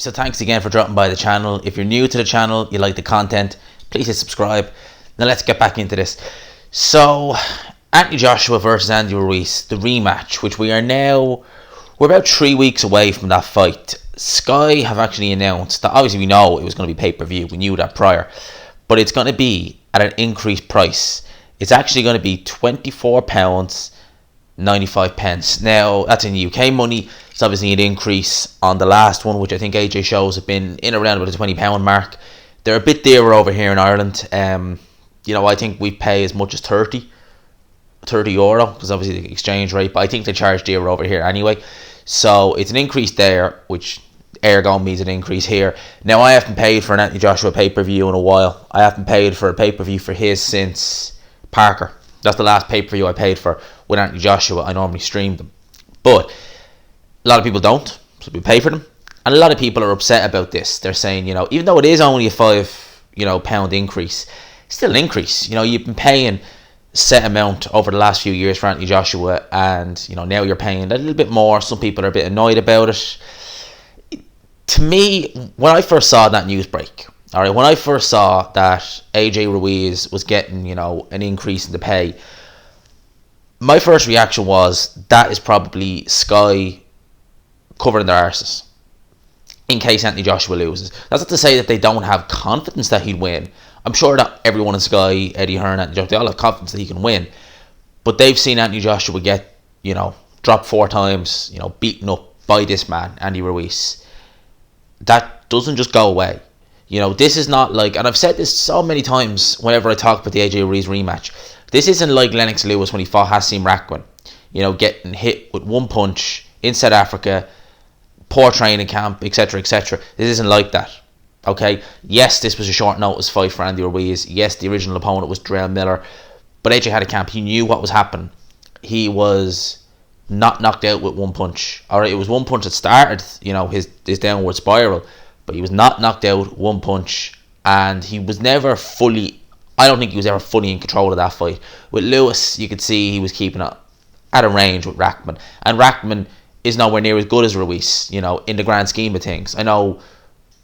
So thanks again for dropping by the channel. If you're new to the channel, you like the content, please hit subscribe. Now let's get back into this. So Anthony Joshua versus Andy Ruiz, the rematch, which we're about 3 weeks away from that fight. Sky have actually announced that, obviously we know it was going to be pay-per-view, we knew that prior, but it's going to be at an increased price. It's actually going to be £24.95. Now that's in UK money. It's obviously an increase on the last one, which I think AJ shows have been in around about the £20 mark. They're a bit dearer over here in Ireland. I think we pay as much as €30 because obviously the exchange rate, but I think they charge dearer over here anyway. So it's an increase there, which ergo means an increase here. Now I haven't paid for an Anthony Joshua pay-per-view in a while. I haven't paid for a pay-per-view for his since Parker. That's the last pay-per-view I paid for with Anthony Joshua. I normally stream them, but a lot of people don't, so we pay for them. And a lot of people are upset about this. They're saying, even though it is only a £5 increase, it's still an increase. You've been paying a set amount over the last few years for Anthony Joshua, and now you're paying a little bit more. Some people are a bit annoyed about it. To me, when I first saw that news break, when I first saw that AJ Ruiz was getting, an increase in the pay, my first reaction was that is probably Sky covering their arses in case Anthony Joshua loses. That's not to say that they don't have confidence that he'd win. I'm sure that everyone in Sky, Eddie Hearn, Anthony Joshua, they all have confidence that he can win. But they've seen Anthony Joshua get, dropped 4 times, beaten up by this man, Andy Ruiz. That doesn't just go away. This is not like, and I've said this so many times whenever I talk about the AJ Ruiz rematch, this isn't like Lennox Lewis when he fought Hasim Rakwan, getting hit with one punch in South Africa, poor training camp, etc., etc. This isn't like that. Okay, yes, this was a short notice fight for Andy Ruiz. Yes, the original opponent was Darrell Miller, but AJ had a camp. He knew what was happening. He was not knocked out with one punch. All right, it was one punch that started, his downward spiral, but he was not knocked out with one punch, and he was never fully. I don't think he was ever fully in control of that fight. With Lewis, you could see he was keeping it at a range with Rakman, and Rakman is nowhere near as good as Ruiz, in the grand scheme of things. I know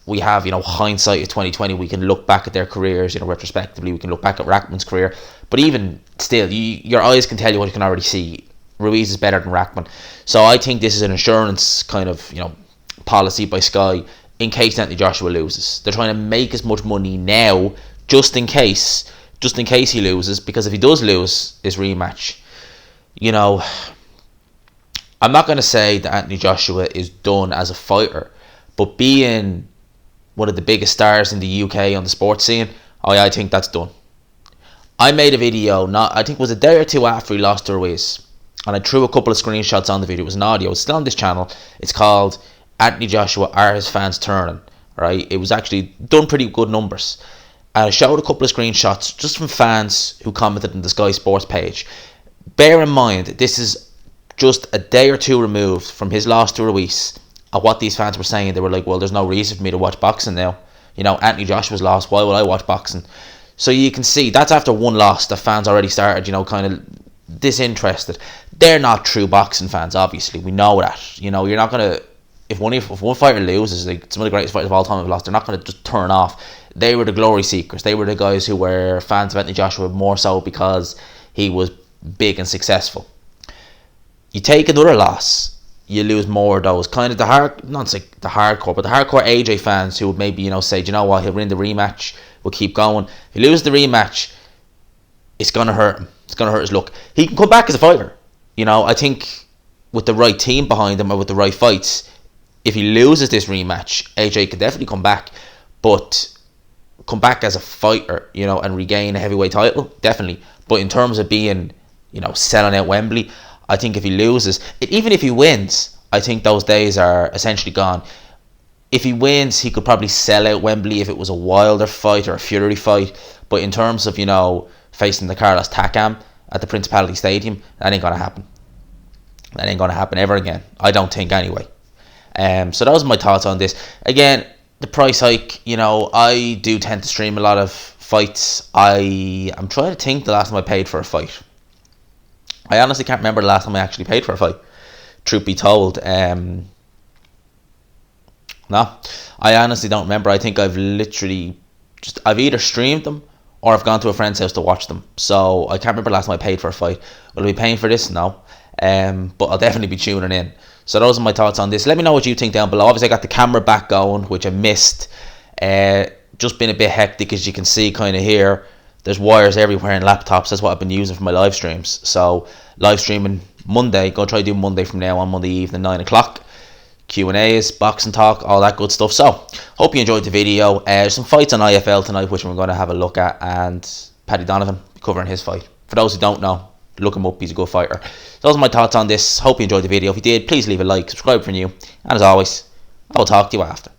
we have, hindsight of 2020. We can look back at their careers, retrospectively. We can look back at Rakman's career. But even still, your eyes can tell you what you can already see. Ruiz is better than Rakman. So I think this is an insurance kind of, policy by Sky in case Anthony Joshua loses. They're trying to make as much money now just in case he loses, because if he does lose his rematch, I'm not going to say that Anthony Joshua is done as a fighter, but being one of the biggest stars in the UK on the sports scene, I think that's done. I made a video, I think it was a day or two after he lost to Ruiz, and I threw a couple of screenshots on the video. It was an audio. It's still on this channel. It's called Anthony Joshua, Are His Fans Turning? Right? It was actually done pretty good numbers. And I showed a couple of screenshots just from fans who commented on the Sky Sports page. Bear in mind, this is just a day or two removed from his loss to Ruiz. And what these fans were saying, they were like, well, there's no reason for me to watch boxing now. Anthony Joshua's lost. Why would I watch boxing? So you can see that's after one loss. The fans already started, kind of disinterested. They're not true boxing fans, obviously. We know that. You're not going to, if one fighter loses, like some of the greatest fighters of all time have lost, they're not going to just turn off. They were the glory seekers. They were the guys who were fans of Anthony Joshua more so because he was big and successful. You take another loss, you lose more of those kind of the hardcore, but the hardcore AJ fans who would maybe say, do you know what, he'll win the rematch, we'll keep going. If he loses the rematch, it's gonna hurt him. It's gonna hurt his look. He can come back as a fighter. I think with the right team behind him or with the right fights, if he loses this rematch, AJ could definitely come back, but come back as a fighter, and regain a heavyweight title, definitely. But in terms of being, selling out Wembley, I think if he loses, even if he wins, I think those days are essentially gone. If he wins, he could probably sell out Wembley if it was a Wilder fight or a Fury fight. But in terms of, facing the Carlos Takam at the Principality Stadium, that ain't going to happen. That ain't going to happen ever again. I don't think anyway. So those are my thoughts on this. Again, the price hike, I do tend to stream a lot of fights. I'm trying to think the last time I paid for a fight. I honestly can't remember the last time I actually paid for a fight, truth be told. No, I honestly don't remember. I think I've either streamed them or I've gone to a friend's house to watch them. So I can't remember last time I paid for a fight. Will I be paying for this? No. But I'll definitely be tuning in. So those are my thoughts on this. Let me know what you think down below. Obviously I got the camera back going, which I missed. Just been a bit hectic, as you can see kind of here. There's wires everywhere in laptops. That's what I've been using for my live streams. So live streaming Monday. Go try to do Monday from now on, Monday evening, 9 o'clock. Q&A's, boxing talk, all that good stuff. So, hope you enjoyed the video. There's some fights on IFL tonight, which we're going to have a look at, and Paddy Donovan covering his fight. For those who don't know, look him up, he's a good fighter. Those are my thoughts on this. Hope you enjoyed the video. If you did, please leave a like, subscribe if you're new, and as always, I will talk to you after.